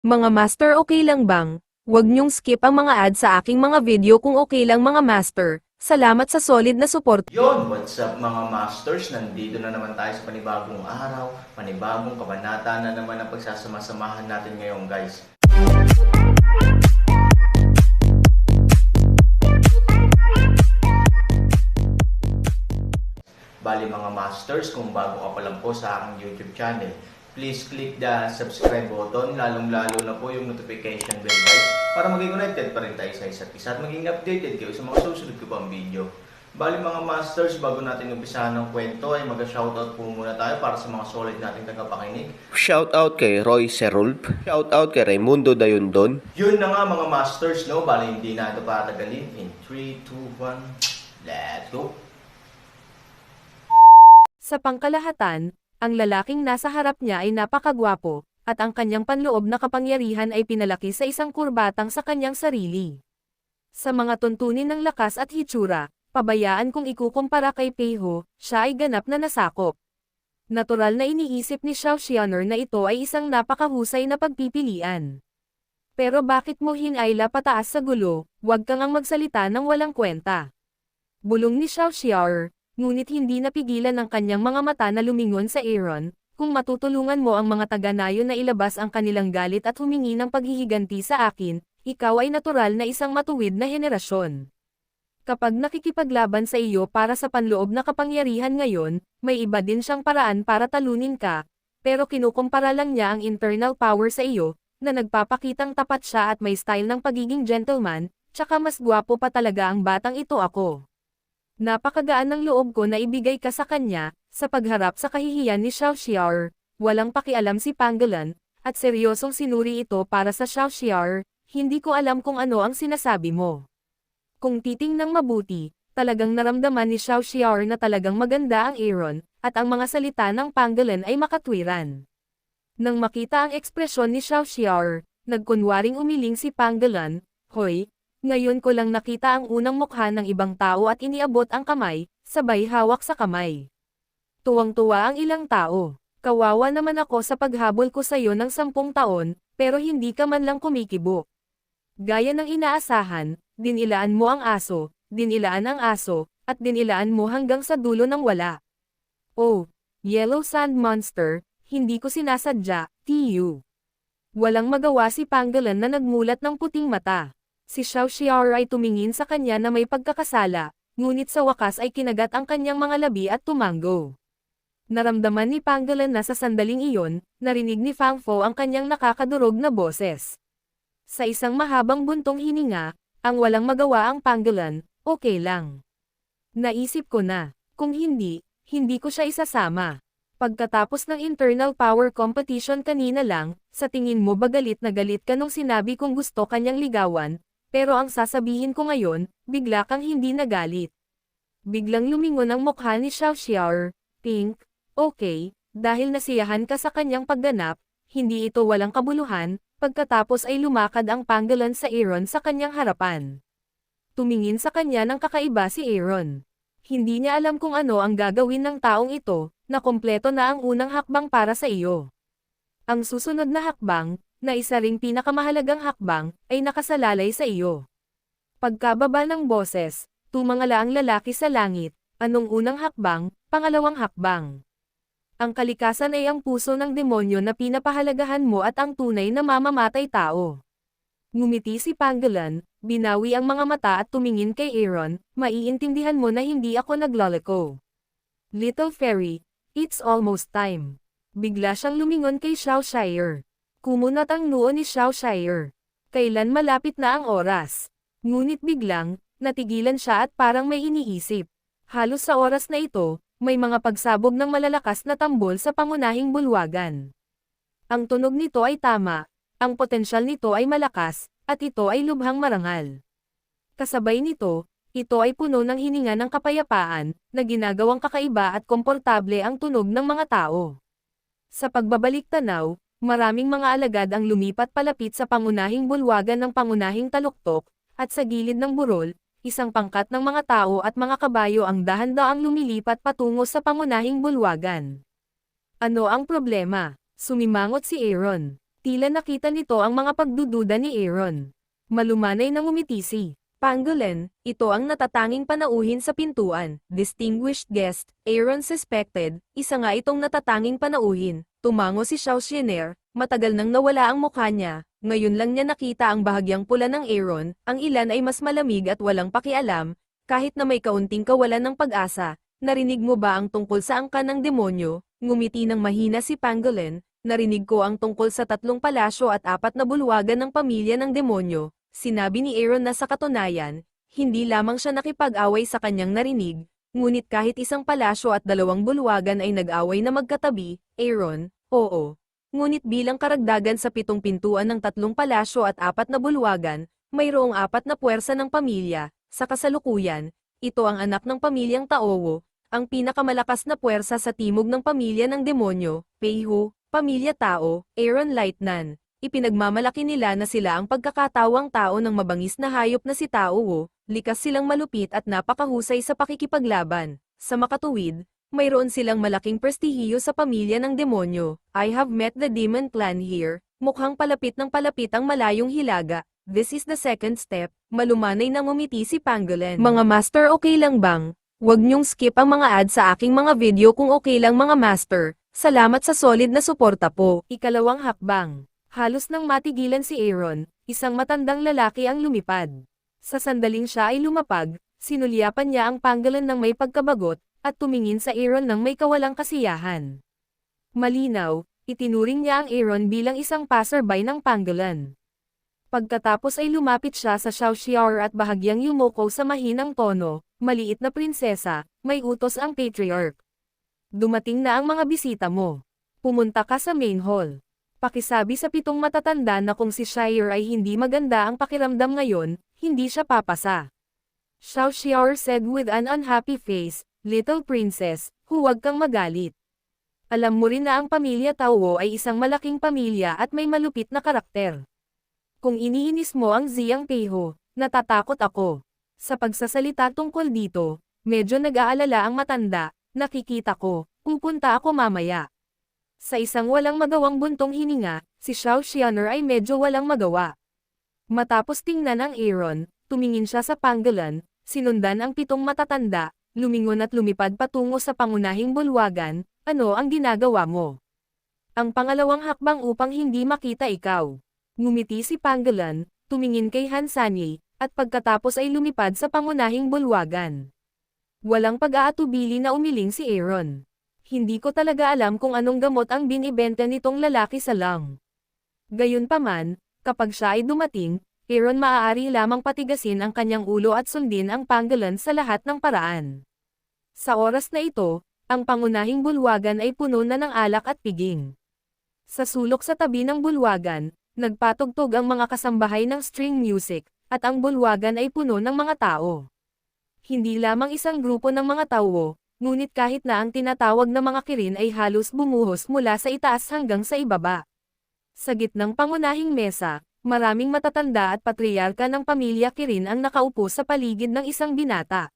Mga master, okay lang bang? Huwag niyong skip ang mga ad sa aking mga video kung okay lang mga master. Salamat sa solid na support. Yon, what's up mga masters? Nandito na naman tayo sa panibagong araw, panibagong kabanata na naman ang pagsasama-samahan natin ngayon guys. Bali mga masters, kung bago ka pa lang po sa aking YouTube channel, please click the subscribe button, lalong-lalo na po yung notification bell guys, para maging connected pa rin tayo sa isa't isa at maging updated kayo sa mga susunod ko pang video. Bali mga masters, bago natin umpisahan ng kwento ay mag-shoutout po muna tayo para sa mga solid nating tagapakinig. Shoutout kay Roy Serulp. Shoutout kay Raimundo Dayundon. Yun na nga mga masters, no? Bali hindi na ito patagalin. In 3, 2, 1, let's go! Sa pangkalahatan, ang lalaking nasa harap niya ay napakagwapo, at ang kanyang panloob na kapangyarihan ay pinalaki sa isang kurbatang sa kanyang sarili. Sa mga tuntunin ng lakas at hitsura, pabayaan kung ikukumpara kay Peiho, siya ay ganap na nasakop. Natural na iniisip ni Xiao Xian'er na ito ay isang napakahusay na pagpipilian. Pero bakit mo hinayla pataas sa gulo, huwag kang ang magsalita ng walang kwenta. Bulong ni Xiao Xian'er, ngunit hindi napigilan ng kanyang mga mata na lumingon sa Aaron. Kung matutulungan mo ang mga taga-nayon na ilabas ang kanilang galit at humingi ng paghihiganti sa akin, ikaw ay natural na isang matuwid na henerasyon. Kapag nakikipaglaban sa iyo para sa panloob na kapangyarihan ngayon, may iba din siyang paraan para talunin ka, pero kinukumpara lang niya ang internal power sa iyo, na nagpapakitang tapat siya at may style ng pagiging gentleman, tsaka mas gwapo pa talaga ang batang ito ako. Napakagaan ng loob ko na ibigay ka sa kanya, sa pagharap sa kahihiyan ni Xiao Xian'er, walang pakialam si Pangolin, at seryosong sinuri ito para sa Xiao Xian'er, hindi ko alam kung ano ang sinasabi mo. Kung titingnang mabuti, talagang naramdaman ni Xiao Xian'er na talagang maganda ang Aaron, at ang mga salita ng Pangolin ay makatwiran. Nang makita ang ekspresyon ni Xiao Xian'er, nagkunwaring umiling si Pangolin, "Hoy, ngayon ko lang nakita ang unang mukha ng ibang tao at iniabot ang kamay, sabay hawak sa kamay." Tuwang-tuwa ang ilang tao. "Kawawa naman ako sa paghabol ko sa iyo ng 10 taon, pero hindi ka man lang kumikibo." Gaya ng inaasahan, dinilaan mo ang aso, dinilaan ang aso, at dinilaan mo hanggang sa dulo ng wala. "Oh, Yellow Sand Monster, hindi ko sinasadya, TU." Walang magawa si Pangolin na nagmulat ng puting mata. Si Xiao Xian'er ay tumingin sa kanya na may pagkakasala, ngunit sa wakas ay kinagat ang kanyang mga labi at tumanggo. Naramdaman ni Pangolin na sa sandaling iyon, narinig ni Fang Fo ang kanyang nakakadurog na boses. Sa isang mahabang buntong hininga, ang walang magawa ang Pangolin, "Okay lang. Naisip ko na, kung hindi, hindi ko siya isasama." Pagkatapos ng internal power competition kanina lang, sa tingin mo ba galit na galit ka nung sinabi kong gusto kanyang ligawan? Pero ang sasabihin ko ngayon, bigla kang hindi nagalit. Biglang lumingon ang mukha ni Xiao Xian'er, "Pink, okay, dahil nasiyahan ka sa kanyang pagganap, hindi ito walang kabuluhan." Pagkatapos ay lumakad ang Pangolin sa Aaron sa kanyang harapan. Tumingin sa kanya ng kakaiba si Aaron. Hindi niya alam kung ano ang gagawin ng taong ito, na kompleto na ang unang hakbang para sa iyo. Ang susunod na hakbang, na isa ring pinakamahalagang hakbang, ay nakasalalay sa iyo. Pagkababa ng boses, tumangala ang lalaki sa langit. "Anong unang hakbang, pangalawang hakbang?" "Ang kalikasan ay ang puso ng demonyo na pinapahalagahan mo at ang tunay na mamamatay tao." Ngumiti si Pangolin, binawi ang mga mata at tumingin kay Aaron, "Maiintindihan mo na hindi ako nagloloko. Little fairy, it's almost time." Bigla siyang lumingon kay Xiao Xian'er. Kumunat ang noo ni Xiao Xian'er. Kailan malapit na ang oras? Ngunit biglang, natigilan siya at parang may iniisip. Halos sa oras na ito, may mga pagsabog ng malalakas na tambol sa pangunahing bulwagan. Ang tunog nito ay tama, ang potensyal nito ay malakas, at ito ay lubhang marangal. Kasabay nito, ito ay puno ng hininga ng kapayapaan, na ginagawang kakaiba at komportable ang tunog ng mga tao. Sa pagbabalik tanaw, maraming mga alagad ang lumipat palapit sa pangunahing bulwagan ng pangunahing taluktok, at sa gilid ng burol, isang pangkat ng mga tao at mga kabayo ang dahan-daang lumilipat patungo sa pangunahing bulwagan. "Ano ang problema?" Sumimangot si Aaron. Tila nakita nito ang mga pagdududa ni Aaron. Malumanay na ngumiti si Pangolin, ito ang natatanging panauhin sa pintuan. Distinguished guest, Aaron suspected, isa nga itong natatanging panauhin. Tumango si Xiao Xianer, matagal nang nawala ang mukha niya. Ngayon lang niya nakita ang bahagyang pula ng Aaron, ang ilan ay mas malamig at walang pakialam, kahit na may kaunting kawalan ng pag-asa. Narinig mo ba ang tungkol sa angkan ng demonyo? Ngumiti ng mahina si Pangolin. Narinig ko ang tungkol sa 3 palasyo at 4 na bulwagan ng pamilya ng demonyo. Sinabi ni Aaron na sa katunayan, hindi lamang siya nakipag-away sa kanyang narinig, ngunit kahit 1 palasyo at 2 bulwagan ay nag-away na magkatabi. Aaron, oo. Ngunit bilang karagdagan sa 7 pintuan ng 3 palasyo at 4 na bulwagan, mayroong 4 na puwersa ng pamilya. Sa kasalukuyan, ito ang anak ng pamilyang Taowo, ang pinakamalakas na puwersa sa timog ng pamilya ng demonyo, Peiho. Pamilya Tao, Aaron Lightnan. Ipinagmamalaki nila na sila ang pagkakatawang tao ng mabangis na hayop na si Tao, likas silang malupit at napakahusay sa pakikipaglaban. Sa makatuwid, mayroon silang malaking prestihiyo sa pamilya ng demonyo. I have met the demon clan here. Mukhang palapit ng palapit ang malayong hilaga. This is the second step. Malumanay na ngumiti si Pangolin. Mga master, okay lang bang? Huwag niyong skip ang mga ads sa aking mga video kung okay lang mga master. Salamat sa solid na suporta po. Ikalawang hakbang. Halos nang matigilan si Aaron, isang matandang lalaki ang lumipad. Sa sandaling siya ay lumapag, sinulyapan niya ang Pangolin ng may pagkabagot, at tumingin sa Aaron ng may kawalang kasiyahan. Malinaw, itinuring niya ang Aaron bilang isang passerby ng Pangolin. Pagkatapos ay lumapit siya sa Xiao Xiao at bahagyang yumuko sa mahinang tono, maliit na prinsesa, may utos ang patriarch. Dumating na ang mga bisita mo. Pumunta ka sa main hall. Pakisabi sa 7 matatanda na kung si Shire ay hindi maganda ang pakiramdam ngayon, hindi siya papasa. Xiao Xiao said with an unhappy face, Little princess, huwag kang magalit. Alam mo rin na ang pamilya Tao ay isang malaking pamilya at may malupit na karakter. Kung iniinis mo ang Ziyang Peiho, natatakot ako. Sa pagsasalita tungkol dito, medyo nag-aalala ang matanda. Nakikita ko, pupunta ako mamaya. Sa isang walang magawang buntong hininga, si Xiao Xianer ay medyo walang magawa. Matapos tingnan ang Aaron, tumingin siya sa Pangolin, sinundan ang 7 matatanda, lumingon at lumipad patungo sa pangunahing bulwagan. Ano ang ginagawa mo? Ang pangalawang hakbang upang hindi makita ikaw. Ngumiti si Pangolin, tumingin kay Han Sanyi, at pagkatapos ay lumipad sa pangunahing bulwagan. Walang pag-aatubili na umiling si Aaron. Hindi ko talaga alam kung anong gamot ang binibenta nitong lalaki sa lang. Gayunpaman, kapag siya ay dumating, Aaron maaari lamang patigasin ang kanyang ulo at sundin ang Pangolin sa lahat ng paraan. Sa oras na ito, ang pangunahing bulwagan ay puno na ng alak at piging. Sa sulok sa tabi ng bulwagan, nagpatugtog ang mga kasambahay ng string music, at ang bulwagan ay puno ng mga tao. Hindi lamang isang grupo ng mga Tao, ngunit kahit na ang tinatawag na mga kirin ay halos bumuhos mula sa itaas hanggang sa ibaba. Sa gitnang pangunahing mesa, maraming matatanda at patriarka ng pamilya Kirin ang nakaupo sa paligid ng isang binata.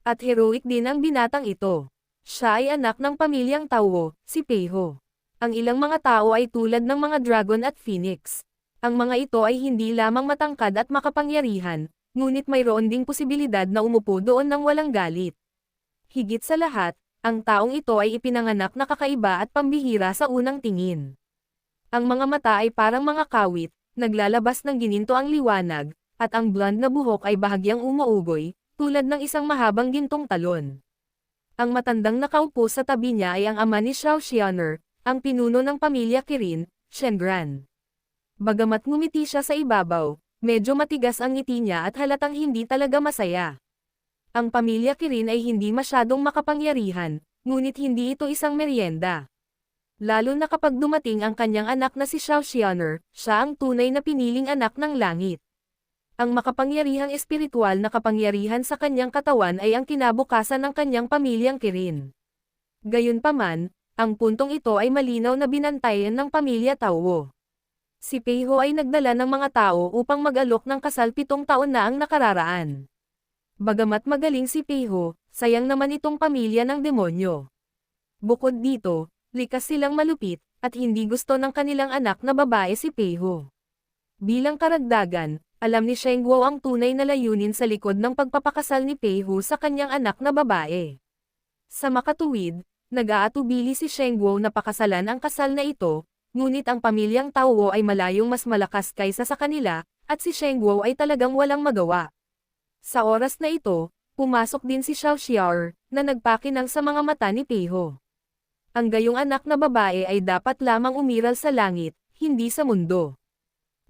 At heroic din ang binatang ito. Siya ay anak ng pamilyang Tao, si Peiho. Ang ilang mga tao ay tulad ng mga dragon at phoenix. Ang mga ito ay hindi lamang matangkad at makapangyarihan, ngunit mayroon ding posibilidad na umupo doon ng walang galit. Higit sa lahat, ang taong ito ay ipinanganak na kakaiba at pambihira sa unang tingin. Ang mga mata ay parang mga kawit, naglalabas ng gininto ang liwanag, at ang blonde na buhok ay bahagyang umuugoy, tulad ng isang mahabang gintong talon. Ang matandang nakaupo sa tabi niya ay ang ama ni Xiao Xianer, ang pinuno ng pamilya Kirin, Shengrun. Bagamat ngumiti siya sa ibabaw, medyo matigas ang ngiti niya at halatang hindi talaga masaya. Ang pamilya Kirin ay hindi masyadong makapangyarihan, ngunit hindi ito isang merienda. Lalo na kapag dumating ang kanyang anak na si Xiao Xianer, siya ang tunay na piniling anak ng langit. Ang makapangyarihang espiritual na kapangyarihan sa kanyang katawan ay ang kinabukasan ng kanyang pamilyang Kirin. Gayunpaman, ang puntong ito ay malinaw na binantayan ng pamilya Tao. Si Peiho ay nagdala ng mga tao upang mag-alok ng kasal 7 taon na ang nakararaan. Bagamat magaling si Peiho, sayang naman itong pamilya ng demonyo. Bukod dito, likas silang malupit, at hindi gusto ng kanilang anak na babae si Peiho. Bilang karagdagan, alam ni Sheng Guo ang tunay na layunin sa likod ng pagpapakasal ni Peiho sa kanyang anak na babae. Sa makatuwid, nag-aatubili si Sheng Guo na pakasalan ang kasal na ito, ngunit ang pamilyang Tao ay malayong mas malakas kaysa sa kanila, at si Sheng Guo ay talagang walang magawa. Sa oras na ito, pumasok din si Xiao Xiao, na nagpakinang sa mga mata ni Peiho. Ang gayong anak na babae ay dapat lamang umiral sa langit, hindi sa mundo.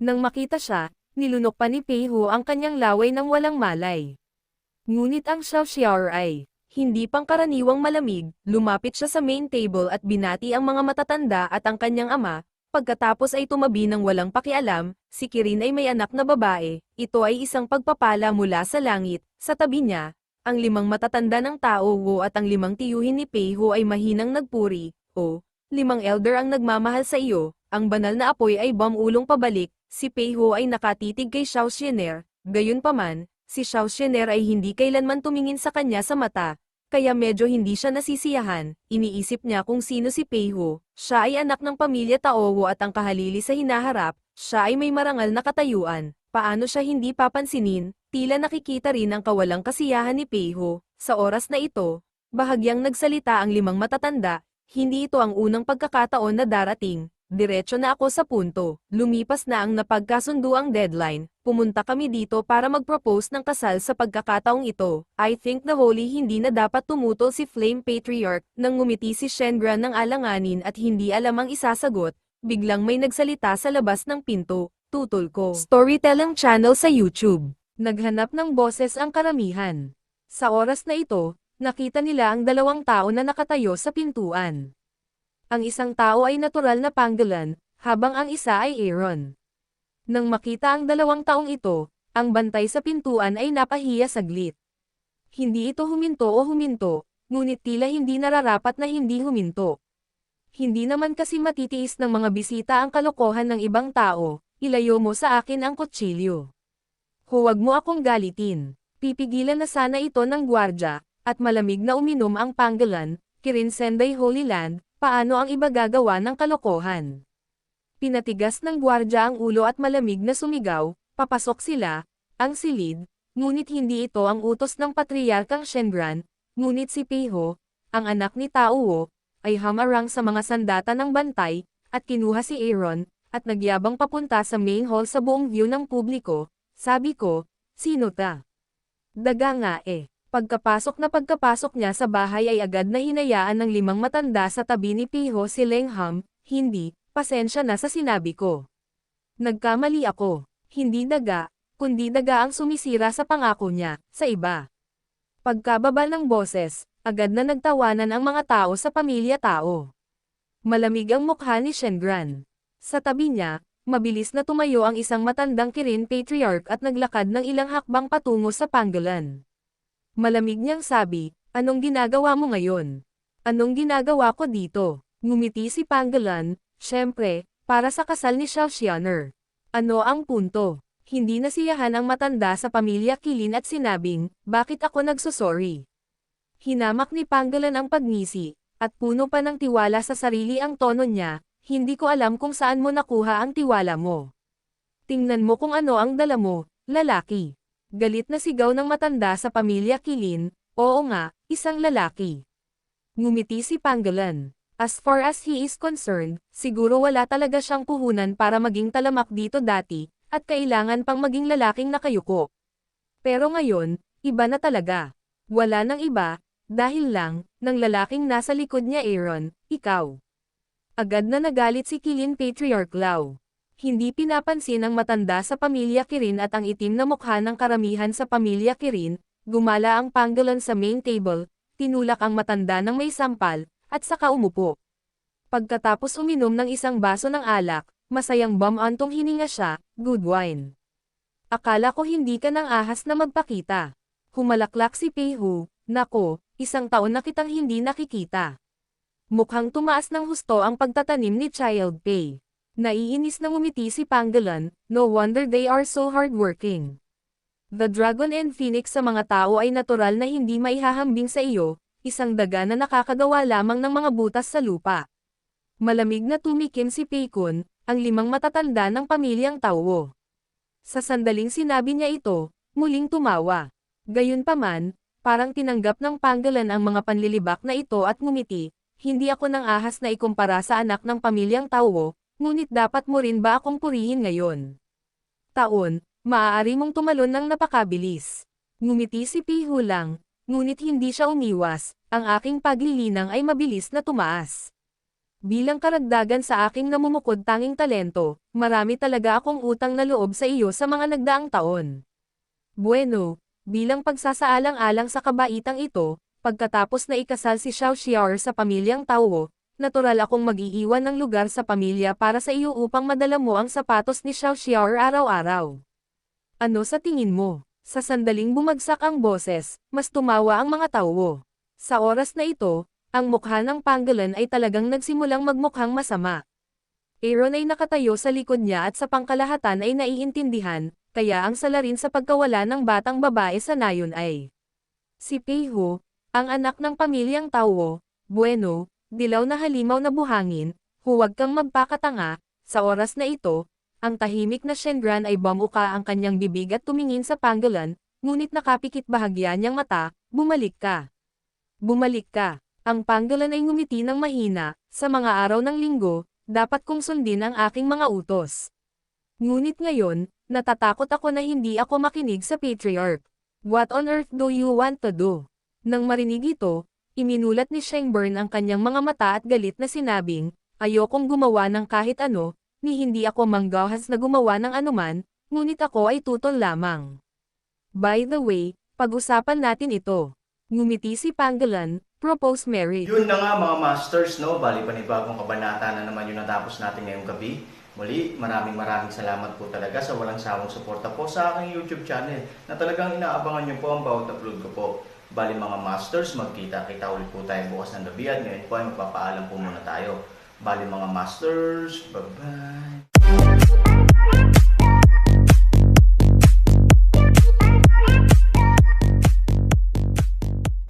Nang makita siya, nilunok pa ni Peiho ang kanyang laway ng walang malay. Ngunit ang Xiao Xiao ay hindi pangkaraniwang malamig, lumapit siya sa main table at binati ang mga matatanda at ang kanyang ama, pagkatapos ay tumabi ng walang pakialam, si Kirin ay may anak na babae, ito ay isang pagpapala mula sa langit, sa tabi niya, ang 5 matatanda ng Tao Wo at ang 5 tiyuhin ni Peiho ay mahinang nagpuri, o, 5 elder ang nagmamahal sa iyo, ang banal na apoy ay bumulong pabalik, si Peiho ay nakatitig kay Xiao Xianer, gayunpaman, si Xiao Xianer ay hindi kailanman tumingin sa kanya sa mata, kaya medyo hindi siya nasisiyahan, iniisip niya kung sino si Peiho, siya ay anak ng pamilya Tao at ang kahalili sa hinaharap, siya ay may marangal na katayuan, paano siya hindi papansinin, tila nakikita rin ang kawalang kasiyahan ni Peiho, sa oras na ito, bahagyang nagsalita ang 5 matatanda, hindi ito ang unang pagkakataon na darating. Diretso na ako sa punto, lumipas na ang napagkasunduang deadline, pumunta kami dito para mag-propose ng kasal sa pagkakataong ito. I think the holy hindi na dapat tumutol si Flame Patriarch, nang ngumiti si Shengra ng alanganin at hindi alam ang isasagot, biglang may nagsalita sa labas ng pinto, tutol ko. Storytelling channel sa YouTube. Naghanap ng boses ang karamihan. Sa oras na ito, nakita nila ang 2 tao na nakatayo sa pintuan. Ang isang tao ay natural na panggilan, habang ang isa ay Aaron. Nang makita ang 2 taong ito, ang bantay sa pintuan ay napahiya saglit. Hindi ito huminto o huminto, ngunit tila hindi nararapat na hindi huminto. Hindi naman kasi matitiis ng mga bisita ang kalokohan ng ibang tao, ilayo mo sa akin ang kutsilyo. Huwag mo akong galitin. Pipigilan na sana ito ng gwardya, at malamig na uminom ang panggilan, Kirin Senday Holy Land. Paano ang iba gagawa ng kalokohan? Pinatigas ng gwardya ang ulo at malamig na sumigaw, papasok sila, ang silid, ngunit hindi ito ang utos ng patriarkang Shenran, ngunit si Peiho, ang anak ni Tao Wo, ay hamarang sa mga sandata ng bantay, at kinuha si Aaron, at nagyabang papunta sa main hall sa buong view ng publiko. Sabi ko, sino ta? Daga nga eh. Pagkapasok niya sa bahay ay agad na hinayaan ng 5 matanda sa tabi ni Peiho si Leng Ham, hindi, pasensya na sa sinabi ko. Nagkamali ako, hindi daga, kundi daga ang sumisira sa pangako niya, sa iba. Pagkababa ng boses, agad na nagtawanan ang mga tao sa pamilya Tao. Malamig ang mukha ni Shenran. Sa tabi niya, mabilis na tumayo ang isang matandang Kirin Patriarch at naglakad ng ilang hakbang patungo sa panggilan. Malamig niyang sabi, anong ginagawa mo ngayon? Anong ginagawa ko dito? Ngumiti si Panggilan, syempre, para sa kasal ni Xiao Xianer. Ano ang punto? Hindi nasiyahan ang matanda sa pamilya Kilin at sinabing, bakit ako nagsusorry? Hinamak ni Panggilan ang pagngisi, at puno pa ng tiwala sa sarili ang tono niya, hindi ko alam kung saan mo nakuha ang tiwala mo. Tingnan mo kung ano ang dala mo, lalaki. Galit na sigaw ng matanda sa pamilya Kilin, oo nga, isang lalaki. Ngumiti si Panggilan. As far as he is concerned, siguro wala talaga siyang puhunan para maging talamak dito dati, at kailangan pang maging lalaking nakayuko. Pero ngayon, iba na talaga. Wala nang iba, dahil lang, ng lalaking nasa likod niya Aaron, ikaw. Agad na nagalit si Kilin Patriarch Lau. Hindi pinapansin ang matanda sa pamilya Kirin at ang itim na mukha ng karamihan sa pamilya Kirin, gumala ang Panggilan sa main table, tinulak ang matanda ng may sampal, at saka umupo. Pagkatapos uminom ng isang baso ng alak, masayang bumantong hininga siya, good wine. Akala ko hindi ka nang ahas na magpakita. Humalaklak si Peiho, nako, 1 taon na kitang hindi nakikita. Mukhang tumaas ng husto ang pagtatanim ni Child Pei. Naiinis na ngumiti si Panggilan, no wonder they are so hardworking. The Dragon and Phoenix sa mga tao ay natural na hindi maihahambing sa iyo, isang daga na nakakagawa lamang ng mga butas sa lupa. Malamig na tumikim si Peikun, ang 5 matatanda ng pamilyang Tauo. Sa sandaling sinabi niya ito, muling tumawa. Gayunpaman, parang tinanggap ng Pangolin ang mga panlilibak na ito at ngumiti, hindi ako nang ahas na ikumpara sa anak ng pamilyang Tauo, ngunit dapat mo rin ba akong purihin ngayon? Taon, maaari mong tumalon ng napakabilis. Ngumiti si Pihu lang, ngunit hindi siya umiwas, ang aking paglilinang ay mabilis na tumaas. Bilang karagdagan sa aking namumukod tanging talento, marami talaga akong utang na loob sa iyo sa mga nagdaang taon. Bueno, bilang pagsasaalang-alang sa kabaitang ito, pagkatapos na ikasal si Xiao Xiao sa pamilyang Tauo, natural akong mag-iiwan ng lugar sa pamilya para sa iyo upang madala mo ang sapatos ni Xiao Xiao araw-araw. Ano sa tingin mo? Sa sandaling bumagsak ang boses, mas tumawa ang mga Tauo. Sa oras na ito, ang mukha ng Pangolin ay talagang nagsimulang magmukhang masama. Aaron ay nakatayo sa likod niya at sa pangkalahatan ay naiintindihan, kaya ang salarin sa pagkawala ng batang babae sa nayon ay si Peiho, ang anak ng pamilyang Tauo. Bueno, dilaw na halimaw na buhangin, huwag kang magpakatanga. Sa oras na ito, ang tahimik na Shenron ay bumuka ang kanyang bibig at tumingin sa Pangolin, ngunit nakapikit bahagya niyang mata. Bumalik ka. Bumalik ka. Ang Pangolin ay ngumiti ng mahina, sa mga araw ng linggo, dapat kong sundin ang aking mga utos. Ngunit ngayon, natatakot ako na hindi ako makinig sa Patriarch. What on earth do you want to do? Nang marinig ito, iminulat ni Shenron ang kanyang mga mata at galit na sinabing, ayokong gumawa ng kahit ano, ni hindi ako manggahas na gumawa ng anuman, ngunit ako ay tutol lamang. By the way, pag-usapan natin ito. Ngumiti si Pangolin, propose marriage. Yun na nga mga masters, no? Bali panibagong kabanata na naman yung natapos natin ngayong gabi. Muli, maraming salamat po talaga sa walang sawang suporta po sa aking YouTube channel na talagang inaabangan nyo po ang bawat upload ko po. Bali mga masters, magkita-kita ulit po tayo bukas ng gabi at ngayon po ay magpapaalam po muna tayo. Bali mga masters, bye-bye!